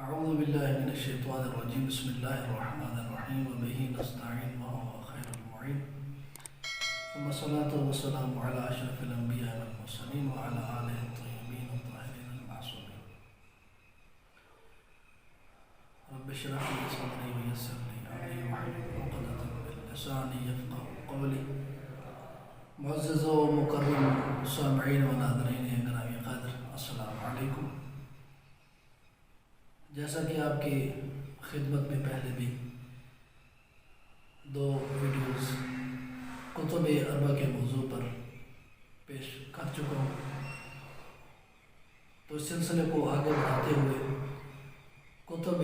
اعوذ باللہ من الشیطان الرجیم بسم اللہ الرحمن الرحیم وبہ نستعین وهو خیر المعین ثم الصلاة والسلام علی اشرف الانبیاء والمرسلین وعلی آلہ الطیبین الطاہرین المعصومین رب اشرح لي صدری ویسر لي امری واحلل عقدۃ من لسانی یفقهوا قولی. معزز و مکرم سامعین و ناظرین گرامی قدر، السلام علیکم. جیسا کہ آپ کی خدمت میں پہلے بھی دو ویڈیوز کتب اربع کے موضوع پر پیش کر چکا ہوں، تو اس سلسلے کو آگے بڑھاتے ہوئے کتب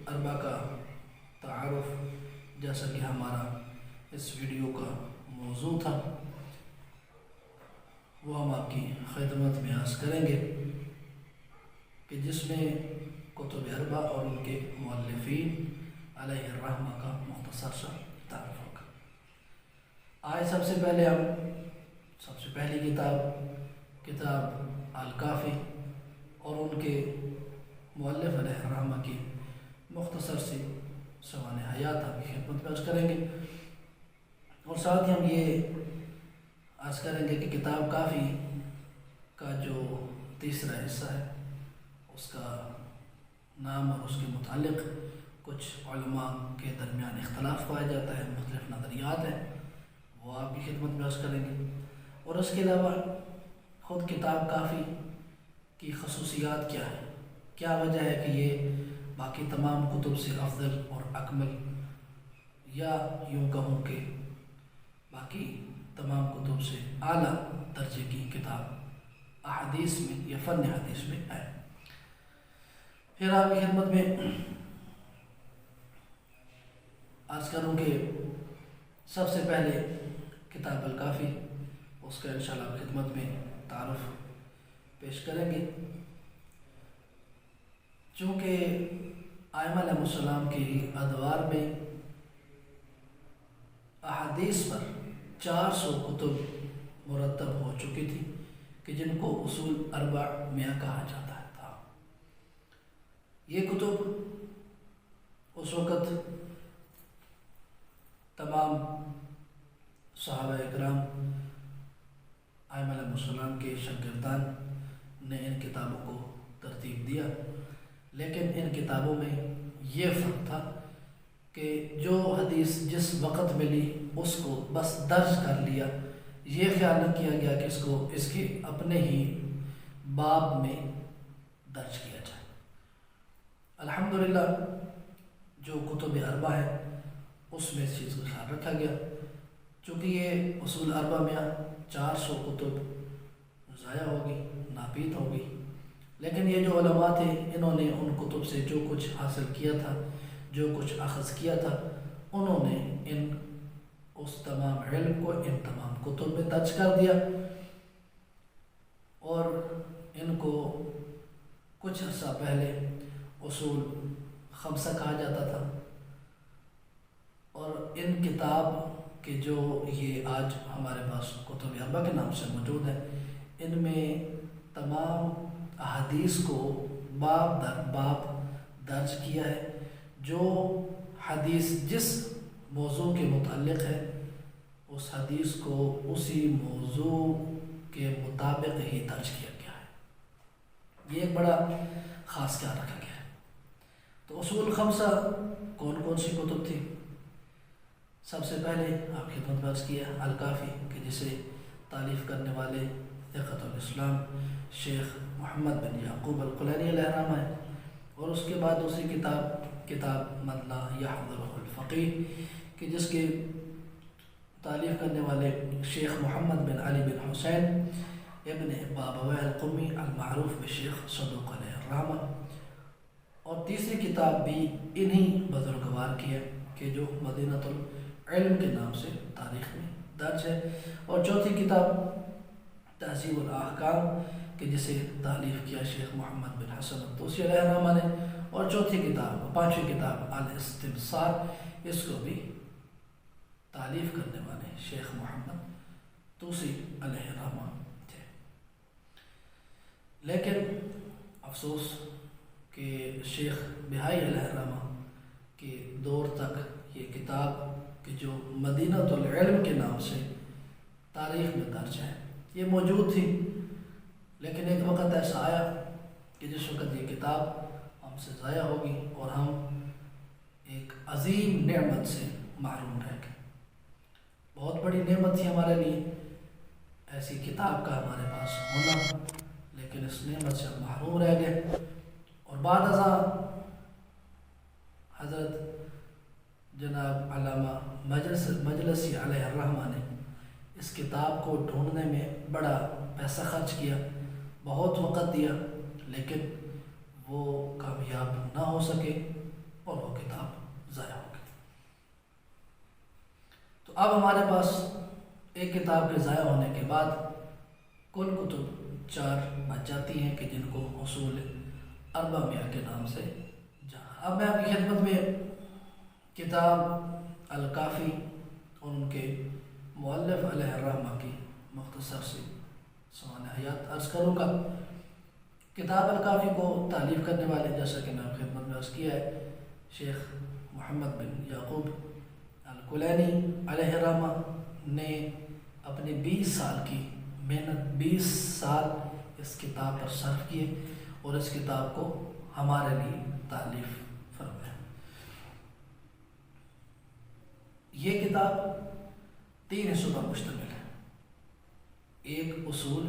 اربع کا تعارف، جیسا کہ ہمارا اس ویڈیو کا موضوع تھا، وہ ہم آپ کی خدمت میں عرض کریں گے کہ جس میں کتب اربع اور ان کے مؤلفین علیہ الرحمہ کا مختصر سا تعارف ہوگا. آج سب سے پہلی کتاب الکافی اور ان کے مؤلف علیہ الرحمہ کی مختصر سی سوانح حیات آپ کی خدمت میں عرض کریں گے، اور ساتھ ہی ہم یہ عرض کریں گے کہ کتاب کافی کا جو تیسرا حصہ ہے اس کا نام اور اس کے متعلق کچھ علماء کے درمیان اختلاف پایا جاتا ہے، مختلف نظریات ہیں، وہ آپ کی خدمت میں عرض کریں گے. اور اس کے علاوہ خود کتاب کافی کی خصوصیات کیا ہے، کیا وجہ ہے کہ یہ باقی تمام کتب سے افضل اور اکمل، یا یوں کہوں کہ باقی تمام کتب سے اعلیٰ درجے کی کتاب احادیث میں یا فن حدیث میں ہے. پھر آپ کی خدمت میں عرض کروں کہ سب سے پہلے کتاب الکافی، اس کا انشاءاللہ آپ خدمت میں تعارف پیش کریں گے. چونکہ ائمہ علیہ السلام کے ادوار میں احادیث پر 400 کتب مرتب ہو چکی تھی کہ جن کو اصول اربع میاں کہا جاتا تھا. یہ کتب اس وقت تمام صحابہ اکرام ائمہ علیہ السلام کے شاگردان نے ان کتابوں کو ترتیب دیا، لیکن ان کتابوں میں یہ فرق تھا کہ جو حدیث جس وقت ملی اس کو بس درج کر لیا، یہ خیال نہ کیا گیا کہ اس کے اپنے ہی باب میں درج کیا جائے. الحمدللہ جو کتب اربع ہے اس میں اس چیز کا خیال رکھا گیا. چونکہ یہ اصول اربع میں 400 کتب ضائع ہوگی، ناپید ہوگی، لیکن یہ جو علماء تھے انہوں نے ان کتب سے جو کچھ حاصل کیا تھا، جو کچھ اخذ کیا تھا، انہوں نے اس تمام علم کو ان تمام کتب میں درج کر دیا، اور ان کو کچھ عرصہ پہلے اصول خمسہ کہا جاتا تھا. اور ان کتاب کے جو یہ آج ہمارے پاس کتب اربع کے نام سے موجود ہیں، ان میں تمام احادیث کو باب در باب درج کیا ہے. جو حدیث جس موضوع کے متعلق ہے اس حدیث کو اسی موضوع کے مطابق ہی درج کیا گیا ہے. یہ ایک بڑا خاص خیال رکھا گیا ہے. تو اصول خمسہ کون کون سی کتب تھی؟ سب سے پہلے آپ کی خدمت میں عرض کیا الکافی، کہ جسے تالیف کرنے والے ثقۃ الاسلام شیخ محمد بن یعقوب القلینی علیہ الرحمہ ہے. اور اس کے بعد دوسری کتاب من لا یحضرہ الفقیہ، کہ جس کے تالیف کرنے والے شیخ محمد بن علی بن حسین ابن بابویہ القمی المعروف بشیخ صدوق علیہ الرحمہ. اور تیسری کتاب بھی انہی بزرگوار کی ہے کہ جو مدینۃ العلم کے نام سے تاریخ میں درج ہے. اور چوتھی کتاب تہذیب الاحکام، کہ جسے تالیف کیا شیخ محمد بن حسن الطوسی علیہ الرحمہ نے. اور پانچویں کتاب الاستبصار، اس کو بھی تالیف کرنے والے شیخ محمد طوسی علیہ الرحمہ تھے. لیکن افسوس کہ شیخ بہائی علیہ الرحمہ کے دور تک یہ کتاب کہ جو مدینۃ العلم کے نام سے تاریخ میں درج ہے یہ موجود تھی، لیکن ایک وقت ایسا آیا کہ جس وقت یہ کتاب ہم سے ضائع ہوگی اور ہم ایک عظیم نعمت سے محروم رہ گئے۔ بہت بڑی نعمت تھی ہمارے لیے ایسی کتاب کا ہمارے پاس ہونا، لیکن اس نعمت سے ہم محروم رہ گئے۔ اور بعد ازاں حضرت جناب علامہ مجلسی علیہ الرحمہ نے اس کتاب کو ڈھونڈنے میں بڑا پیسہ خرچ کیا، بہت وقت دیا، لیکن وہ کامیاب نہ ہو سکے اور وہ کتاب ضائع ہو گئی۔ تو اب ہمارے پاس ایک کتاب کے ضائع ہونے کے بعد کل کتب 4 بچ جاتی ہیں کہ جن کو اصول 400 کے نام سے جانا۔ اب میں آپ کی خدمت میں کتاب الکافی اور ان کے مؤلف علیہ الرحمہ کی مختصر سی سوانح حیات عرض کروں گا۔ کتاب الکافی کو تالیف کرنے والے، جیسا کہ میں آپ کی خدمت میں عرض کیا ہے، شیخ محمد بن یعقوب الکلینی علیہ الرحمہ نے اپنے 20 سال کی محنت، 20 سال اس کتاب پر صرف کیے اور اس کتاب کو ہمارے لیے تالیف فرمایا۔ یہ کتاب 3 حصوں پر مشتمل ہے۔ ایک اصول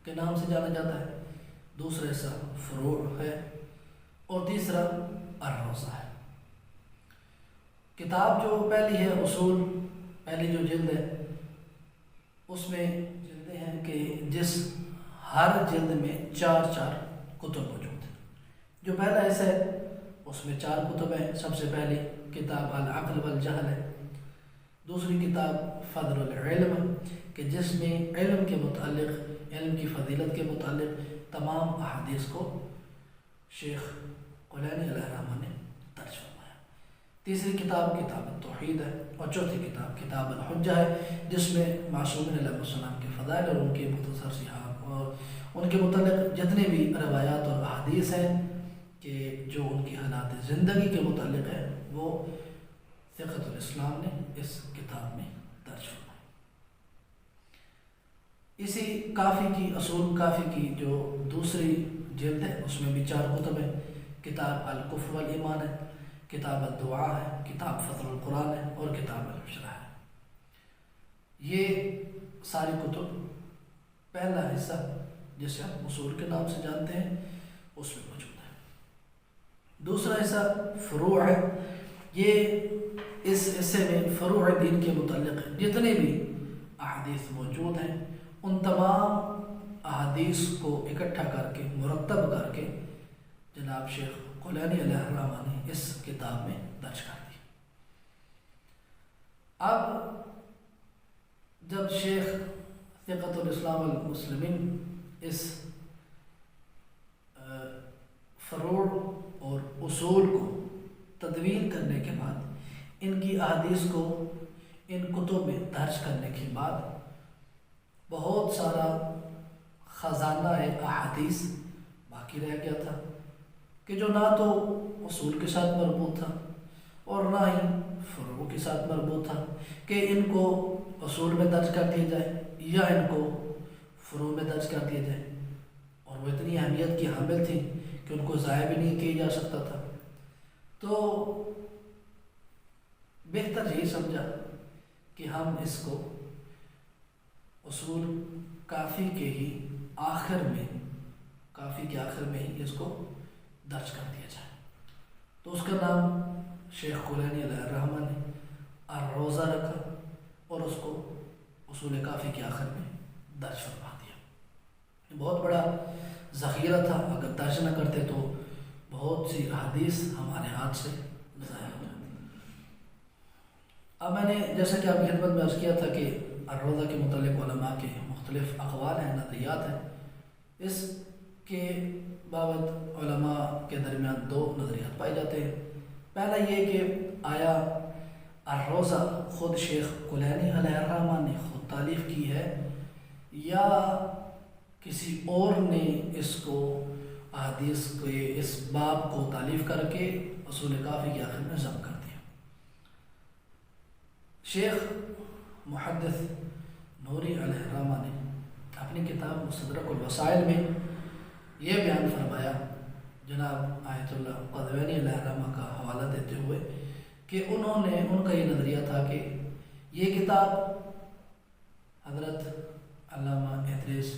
کے نام سے جانا جاتا ہے، دوسرا حصہ فروع ہے اور تیسرا الروضہ ہے۔ کتاب جو پہلی ہے اصول، پہلی جو جلد ہے، اس میں جلدیں ہیں کہ جس ہر جلد میں 4 کتب موجود ہیں۔ جو پہلا حصہ ہے اس میں 4 کتب ہیں۔ سب سے پہلی کتاب العقل والجہل ہے، دوسری کتاب فضل العلم کہ جس میں علم کے متعلق، علم کی فضیلت کے متعلق تمام احادیث کو شیخ کلینی علیہ الرحمہ نے درج فرمایا۔ تیسری کتاب کتاب التوحید ہے اور چوتھی کتاب کتاب الحجہ ہے، جس میں معصومین علیہ السلام کے فضائل اور ان کے مختصر سی اور ان کے متعلق جتنے بھی روایات اور احادیث ہیں کہ جو ان کی حالات زندگی کے متعلق ہے، وہ فقہ الاسلام نے اس کتاب میں درج فرمایا۔ اسی کافی کی، اصول کافی کی جو دوسری جلد ہے، اس میں بھی 4 کتب ہیں۔ کتاب الکفر والایمان ہے، کتاب الدعاء ہے، کتاب فضل القرآن ہے اور کتاب البشرا ہے۔ یہ ساری کتب پہلا حصہ جسے ہم اصول کے نام سے جانتے ہیں اس میں موجود ہے۔ دوسرا حصہ فروع ہے۔ یہ اس حصے میں فروع دین کے متعلق جتنے بھی احادیث موجود ہیں ان تمام احادیث کو اکٹھا کر کے، مرتب کر کے جناب شیخ کلینی علیہ الرحمہ نے اس کتاب میں درج کر دی۔ اب جب شیخ فقہ الاسلام المسلمین اس فروع اور اصول کو تدوین کرنے کے بعد، ان کی احادیث کو ان کتب میں درج کرنے کے بعد، بہت سارا خزانہ احادیث باقی رہ گیا تھا کہ جو نہ تو اصول کے ساتھ مربوط تھا اور نہ ہی فروع کے ساتھ مربوط تھا کہ ان کو اصول میں درج کر دیا جائے یا ان کو فروع میں درج کر دیا جائے، اور وہ اتنی اہمیت کی حامل تھی کہ ان کو ضائع بھی نہیں کیا جا سکتا تھا۔ تو بہتر یہی سمجھا کہ ہم اس کو اصول کافی کے ہی آخر میں، کافی کے آخر میں ہی اس کو درج کر دیا جائے۔ تو اس کا نام شیخ کلینی علیہ الرحمہ نے الروضہ رکھا اور اس کو اصول کافی کے آخر میں درج فرما دیا۔ بہت بڑا ذخیرہ تھا، اگر درج نہ کرتے تو بہت سی احادیث ہمارے ہاتھ سے ضائع ہو جاتی۔ اب میں نے جیسا کہ آپ کی خدمت میں عرض کیا تھا کہ الروضہ کے متعلق علماء کے مختلف اقوال ہیں، نظریات ہیں۔ اس کے بابت علماء کے درمیان 2 نظریات پائے جاتے ہیں۔ پہلا یہ کہ آیا الروضہ خود شیخ کلینی علیہ الرحمہ نے خود تالیف کی ہے یا کسی اور نے اس کو احادیث کے اس باب کو تالیف کر کے اصول کافی کے آخر میں ضم کر دیا۔ شیخ محدث نوری علیہ الرحمہ نے اپنی کتاب مستدرک الوسائل میں یہ بیان فرمایا، جناب آیت اللہ قدوینی علیہ الرحمہ کا حوالہ دیتے ہوئے، کہ ان کا یہ نظریہ تھا کہ یہ کتاب حضرت علامہ ادریس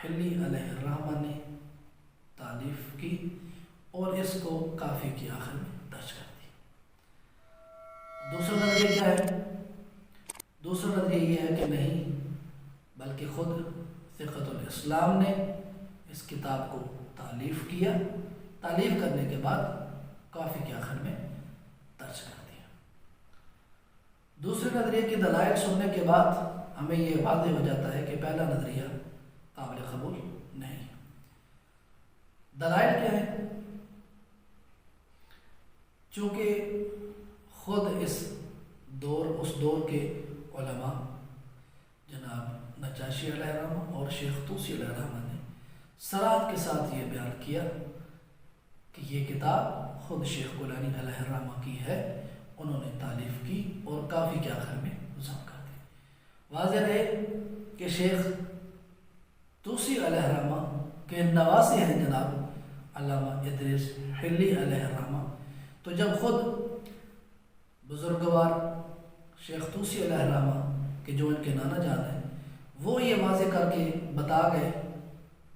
حلی علیہ الرحمہ نے تالیف کی اور اس کو کافی کے آخر میں درج کر دی۔ دوسرا نظریہ کیا ہے؟ دوسرا نظریہ یہ ہے کہ نہیں، بلکہ خود ثقۃ الاسلام نے اس کتاب کو تالیف کیا، تالیف کرنے کے بعد کافی کے آخر میں درج کر دیا۔ دوسرے نظریے کی دلائل سننے کے بعد ہمیں یہ واضح ہو جاتا ہے کہ پہلا نظریہ قابل قبول نہیں۔ دلائل کیا ہے؟ چونکہ خود اس دور کے علماء جناب نجاشی علیہ الرحمہ اور شیخ طوسی علیہ الرحمہ نے صراحت کے ساتھ یہ بیان کیا کہ یہ کتاب خود شیخ گولانی علیہ الرحمہ کی ہے، انہوں نے تالیف کی اور کافی کے آخر میں ضم کر دی۔ واضح رہے کہ شیخ طوسی علیہ الرحمہ کے نواسے ہیں جناب علامہ ادریس حلی علیہ الرحمہ، تو جب خود بزرگوار شیخ طوسی علیہ الرحمہ کہ جو ان کے نانا جان ہیں، وہ یہ واضح کر کے بتا گئے،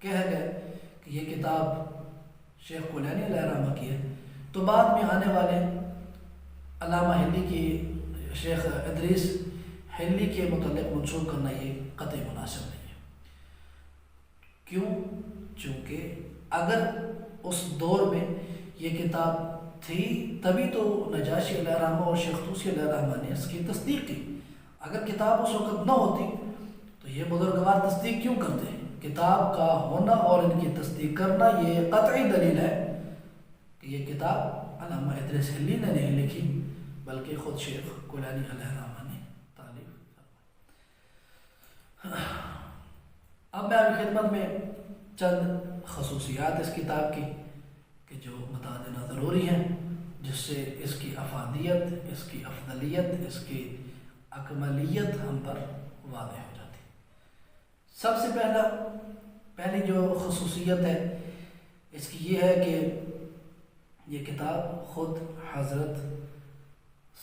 کہہ گئے کہ یہ کتاب شیخ گولانی علیہ الرحمہ کی ہے، تو بعد میں آنے والے علامہ حلی کی شیخ ادریس حلی کے متعلق منسوب کرنا یہ قطعی مناسب نہیں ہے۔ کیوں؟ چونکہ اگر اس دور میں یہ کتاب تھی تبھی تو نجاشی علیہ الرحمہ اور شیخ طوسی علیہ الرحمہ نے اس کی تصدیق کی۔ اگر کتاب اس وقت نہ ہوتی تو یہ بزرگوار تصدیق کیوں کرتے ہیں؟ کتاب کا ہونا اور ان کی تصدیق کرنا یہ قطعی دلیل ہے کہ یہ کتاب علامہ ادریس حلی نے نہیں لکھی، بلکہ خود شیخ گولانی علیہ الرحمہ نے تالیف فرمائی۔ اب میں آپ کی خدمت میں چند خصوصیات اس کتاب کی کہ جو بتا دینا ضروری ہیں، جس سے اس کی افادیت، اس کی افضلیت، اس کی اکملیت ہم پر واضح ہو جاتی۔ سب سے پہلی جو خصوصیت ہے اس کی یہ ہے کہ یہ کتاب خود حضرت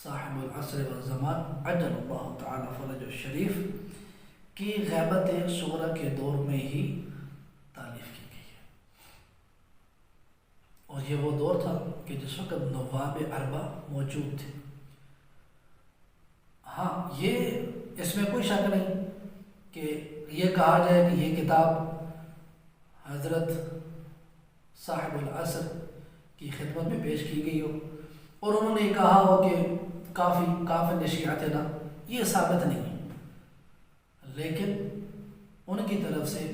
صاحب العصر والزمان عجل اللہ تعالی فرج الشریف کی غیبت صغرا کے دور میں ہی تالیف کی گئی ہے، اور یہ وہ دور تھا کہ جس وقت نواب اربع موجود تھے۔ ہاں، یہ اس میں کوئی شک نہیں کہ یہ کہا جائے کہ یہ کتاب حضرت صاحب العصر کی خدمت میں پیش کی گئی ہو اور انہوں نے کہا ہو کہ کافی نشیعتنا، یہ ثابت نہیں ہے، لیکن ان کی طرف سے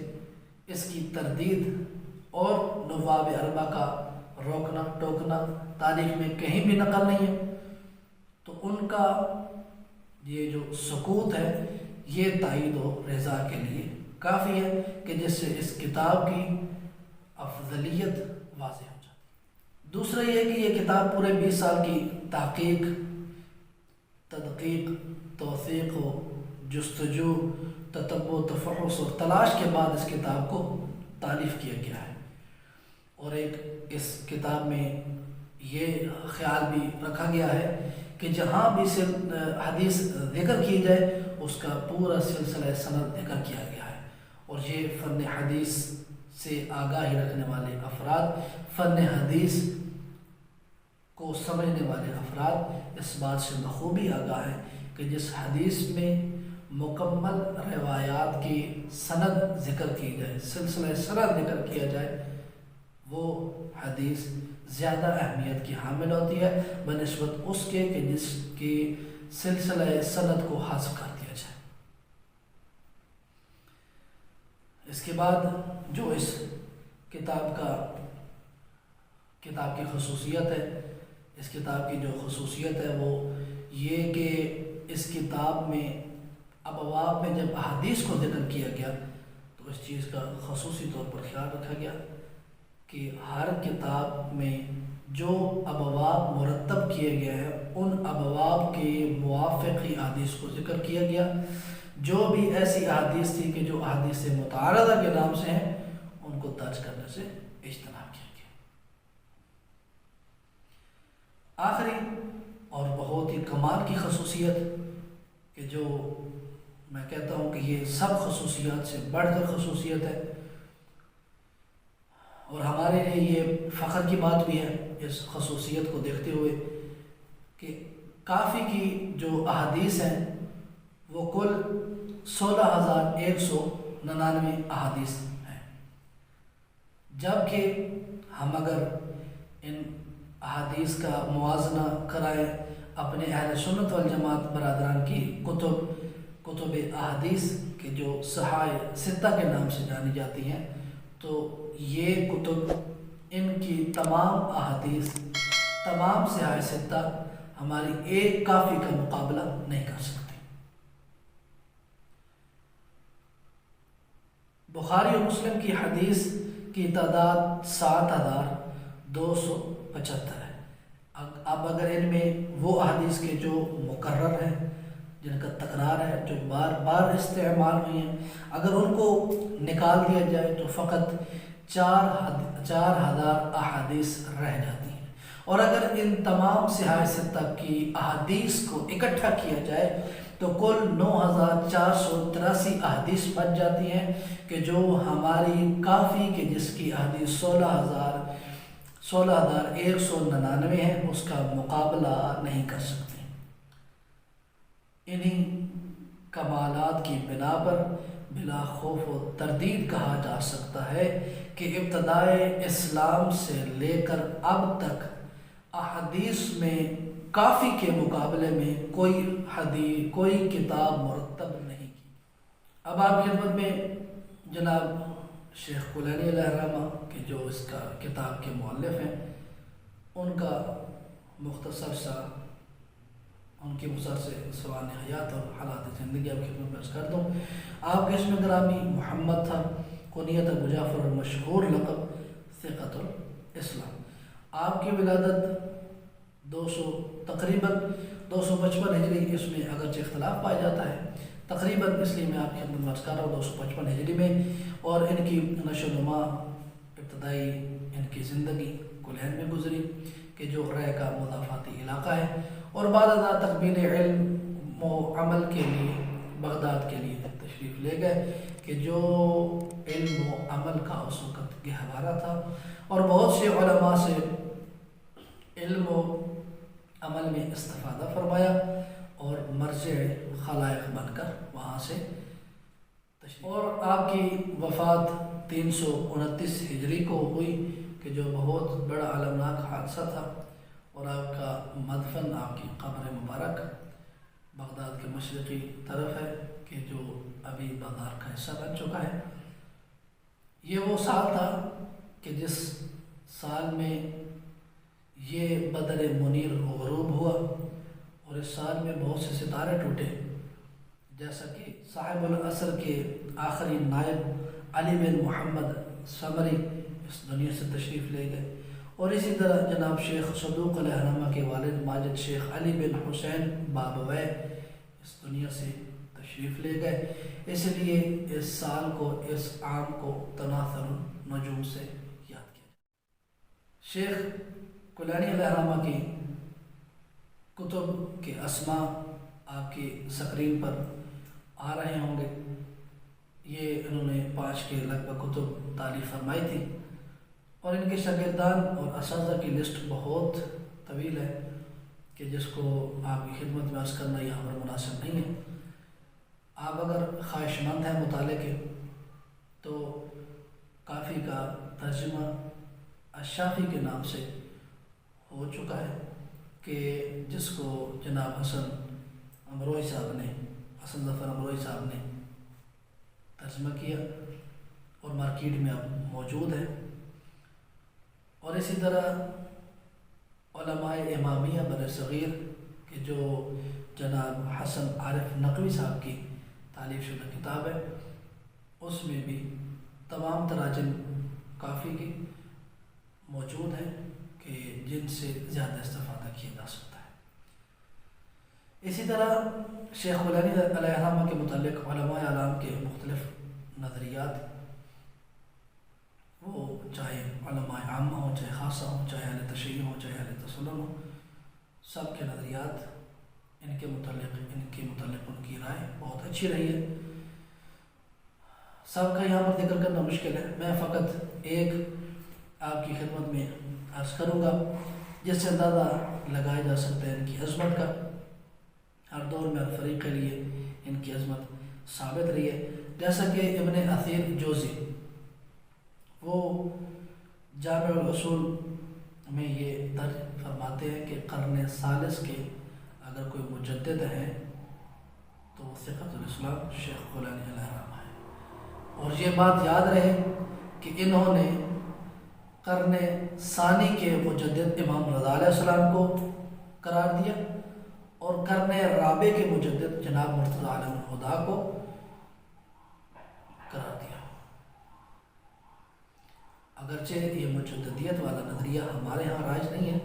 اس کی تردید اور نواب اربع کا روکنا ٹوکنا تاریخ میں کہیں بھی نقل نہیں ہے، تو ان کا یہ جو سکوت ہے یہ تائید و رضا کے لیے کافی ہے کہ جس سے اس کتاب کی افضلیت واضح ہو جاتی۔ دوسرا یہ کہ یہ کتاب پورے 20 سال کی تحقیق، تدقیق، توثیق و جستجو، تتبع، تفحص اور تلاش کے بعد اس کتاب کو تالیف کیا گیا ہے، اور ایک اس کتاب میں یہ خیال بھی رکھا گیا ہے کہ جہاں بھی حدیث ذکر کی جائے اس کا پورا سلسلہ سند ذکر کیا گیا ہے، اور یہ فن حدیث سے آگاہی رکھنے والے افراد، فن حدیث کو سمجھنے والے افراد اس بات سے بخوبی آگاہ ہیں کہ جس حدیث میں مکمل روایات کی سند ذکر کی جائے، سلسلہ سند ذکر کیا جائے، وہ حدیث زیادہ اہمیت کی حامل ہوتی ہے بنسبت اس کے کہ جس کی سلسلہ سند کو حذف کر دیا جائے۔ اس کے بعد جو اس کتاب کی خصوصیت ہے، اس کتاب کی جو خصوصیت ہے وہ یہ کہ اس کتاب میں ابواب میں جب احادیث کو ذکر کیا گیا تو اس چیز کا خصوصی طور پر خیال رکھا گیا کہ ہر کتاب میں جو ابواب مرتب کیے گئے ہیں ان ابواب کے موافق ہی احادیث کو ذکر کیا گیا. جو بھی ایسی احادیث تھی کہ جو احادیث متعارضہ کے نام سے ہیں ان کو درج کرنے سے اجتناب کیا گیا. آخری اور بہت ہی کمال کی خصوصیت کہ جو میں کہتا ہوں کہ یہ سب خصوصیات سے بڑھ کر خصوصیت ہے اور ہمارے لیے یہ فخر کی بات بھی ہے اس خصوصیت کو دیکھتے ہوئے کہ کافی کی جو احادیث ہیں وہ کل 16,199 احادیث ہیں. جبکہ ہم اگر ان احادیث کا موازنہ کرائیں اپنے اہل سنت والجماعت برادران کی کتب احادیث کے جو صحائح ستہ کے نام سے جانی جاتی ہیں تو یہ کتب ان کی تمام احادیث تمام صحائح ستہ ہماری ایک کافی کا مقابلہ نہیں کر سکتی. بخاری اور مسلم کی حدیث کی تعداد 7,275 ہے. اب اگر ان میں وہ احادیث کے جو مکرر ہیں جن کا تکرار ہے جو بار بار استعمال ہوئی ہیں اگر ان کو نکال دیا جائے تو فقط 4,000 احادیث رہ جاتی ہیں. اور اگر ان تمام صحائح ستہ کی احادیث کو اکٹھا کیا جائے تو کل 9,483 احادیث بچ جاتی ہیں کہ جو ہماری کافی کے جس کی احادیث 16,199 ہے اس کا مقابلہ نہیں کر سکتے. انہی کمالات کی بنا پر بلا خوف و تردید کہا جا سکتا ہے کہ ابتدائے اسلام سے لے کر اب تک احادیث میں کافی کے مقابلے میں کوئی کتاب مرتب نہیں کی. اب آپ کی خدمت میں جناب شیخ کلینی علیہ الرحمہ کہ جو اس کا کتاب کے مؤلف ہیں ان کا مختصر سا ان کی سوانح حیات اور حالات زندگی آپ کی خدمت میں عرض کر دوں. آپ کے اسم گرامی محمد تھا، کنیت ابو جعفر اور مشہور لقب ثقۃ الاسلام. آپ کی ولادت تقریباً 255 ہجری، اس میں اگرچہ اختلاف پایا جاتا ہے تقریباً، اس لیے میں آپ کی خدمت میں عرض کر رہا ہوں 255 ہجری میں. اور ان کی نشو و نما ابتدائی ان کی زندگی کلین میں گزری کہ جو رہ کا مضافاتی علاقہ ہے، اور بعد ازاں تکمیل علم و عمل کے لیے بغداد کے لیے تشریف لے گئے کہ جو علم و عمل کا اس وقت گہوارہ تھا اور بہت سے علماء سے علم و عمل میں استفادہ فرمایا اور مرجع خلائق بن کر وہاں سے تشریف. اور آپ کی وفات 329 ہجری کو ہوئی کہ جو بہت بڑا المناک حادثہ تھا. اور آپ کا مدفن آپ کی قبر مبارک بغداد کے مشرقی طرف ہے کہ جو ابھی بازار کا حصہ بن چکا ہے. یہ وہ سال تھا کہ جس سال میں یہ بدر منیر غروب ہوا اور اس سال میں بہت سے ستارے ٹوٹے، جیسا کہ صاحب العصر کے آخری نائب علی بن محمد ثمری اس دنیا سے تشریف لے گئے. اور اسی طرح جناب شیخ صدوق علیہ الرحمہ کے والد ماجد شیخ علی بن حسین بابوے اس دنیا سے تشریف لے گئے. اس لیے اس سال کو، اس عام کو تناثر النجوم سے یاد کیا. شیخ کلینی علیہ الرحمہ کی کتب کے اسماء آپ کی سکرین پر آ رہے ہوں گے. یہ انہوں نے 5 کے لگ بھگ کتب تالیف فرمائی تھی اور ان کے شاگردان اور اساتذہ کی لسٹ بہت طویل ہے کہ جس کو آپ کی خدمت میں عرض کرنا یہاں پر مناسب نہیں ہے. آپ اگر خواہش مند ہیں مطالعے کے تو کافی کا ترجمہ الشافی کے نام سے ہو چکا ہے کہ جس کو جناب حسن ظفر امروئی صاحب نے ترجمہ کیا اور مارکیٹ میں اب موجود ہے. اور اسی طرح علماء امامیہ بر صغیر کہ جو جناب حسن عارف نقوی صاحب کی تالیف شدہ کتاب ہے اس میں بھی تمام تراجم کافی کی موجود ہیں کہ جن سے زیادہ استفادہ کیا جا سکتا ہے۔ اسی طرح شیخ کولینی علیہ الرحمہ کے متعلق علماء اعلام کے مختلف نظریات، وہ چاہے علماء عامہ ہوں، چاہے خاصہ ہوں، چاہے اہل تشیع ہوں، چاہے اہل تسلم ہوں، سب کے نظریات ان کے متعلق ان کی رائے بہت اچھی رہی ہے۔ سب کا یہاں پر ذکر کرنا مشکل ہے، میں فقط ایک آپ کی خدمت میں عرض کروں گا جس سے اندازہ لگایا جا سکتا ہے ان کی عظمت کا۔ ہر دور میں ہر فریق کے لیے ان کی عظمت ثابت رہی ہے۔ جیسا کہ ابن اثیر جوزی وہ جامع الاصول میں یہ درج فرماتے ہیں کہ قرن ثالث کے اگر کوئی مجدد ہیں تو وہ ثقۃ الاسلام شیخ کولینی علیہ الرحمہ ہے۔ اور یہ بات یاد رہے کہ انہوں نے قرن ثانی کے مجدد امام رضا علیہ السلام کو قرار دیا اور قرن رابع کے مجدد جناب مرتضیٰ عالم الہدیٰ کو قرار دیا۔ اگرچہ یہ مجددیت والا نظریہ ہمارے ہاں رائج نہیں ہے،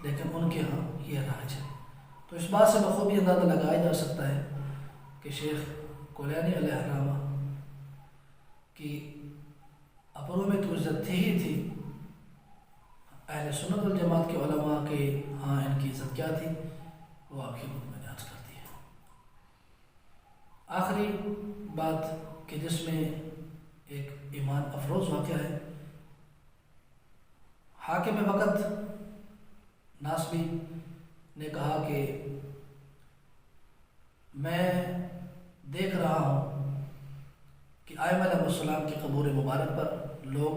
لیکن ان کے ہاں یہ رائج ہے۔ تو اس بات سے بخوبی اندازہ لگایا جا سکتا ہے کہ شیخ کولینی علیہ الرحمہ کی اپروں میں تو عزت تھی ہی تھی، اہل سنت والجماعت کے علماء کے ہاں ان کی عزت کیا تھی وہ آپ کی خدمت میں عرض کرتی ہے۔ آخری بات کہ جس میں ایک ایمان افروز واقعہ ہے، حاکم وقت ناسبی نے کہا کہ میں دیکھ رہا ہوں کہ ائمہ علیہ السلام کی قبور مبارک پر لوگ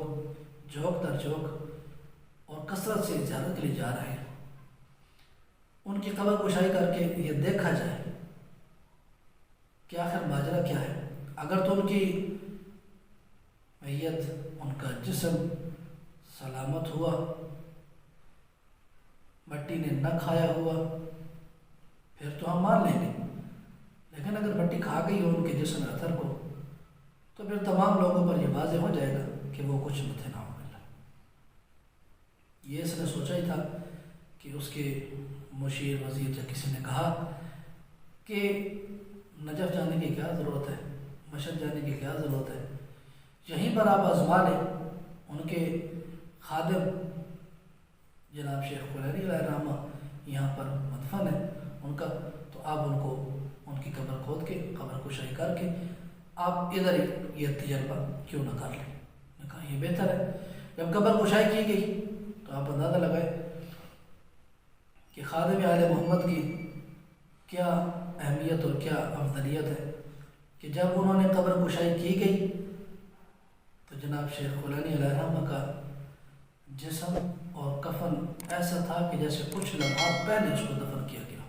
جھوک در جھوک اور کثرت سے زیارت کے لیے جا رہے ہیں۔ ان کی قبر کشائی کر کے یہ دیکھا جائے کہ آخر ماجرا کیا ہے۔ اگر تو ان کی میت، ان کا جسم سلامت ہوا، مٹی نے نہ کھایا ہوا، پھر تو ہم مان لیں گے، لیکن اگر مٹی کھا گئی ہو ان کے جسم اثر کو تو پھر تمام لوگوں پر یہ واضح ہو جائے گا کہ وہ کچھ نہ تھے نہ ملا۔ یہ اس نے سوچا ہی تھا کہ اس کے مشیر وزیر یا کسی نے کہا کہ نجف جانے کی کیا ضرورت ہے، مشہد جانے کی کیا ضرورت ہے، یہیں پر آپ آزما لیں۔ ان کے خادم جناب شیخ کولینی علیہ الرحمہ یہاں پر مدفن ہے ان کا، تو آپ ان کو ان کی قبر کھود کے قبر کشائی کر کے آپ ادھر ہی یہ تجربہ کیوں نہ کر لیں۔ میں کہا یہ بہتر ہے۔ جب قبر کشائی کی گئی تو آپ اندازہ لگائے کہ خادم آل محمد کی کیا اہمیت اور کیا افضلیت ہے کہ جب انہوں نے قبر کشائی کی گئی تو جناب شیخ کولینی علیہ الرحمہ کا جسم اور کفن ایسا تھا کہ جیسے کچھ لمحات پہلے اس کو دفن کیا گیا،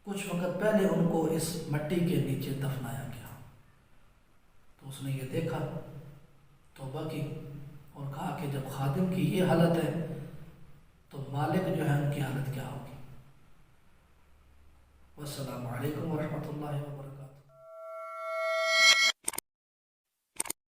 کچھ وقت پہلے ان کو اس مٹی کے نیچے دفنایا گیا۔ تو اس نے یہ دیکھا، توبہ کی اور کہا کہ جب خادم کی یہ حالت ہے تو مالک جو ہے ان کی حالت کیا ہوگی۔ والسلام علیکم ورحمۃ اللہ وبرکاتہ۔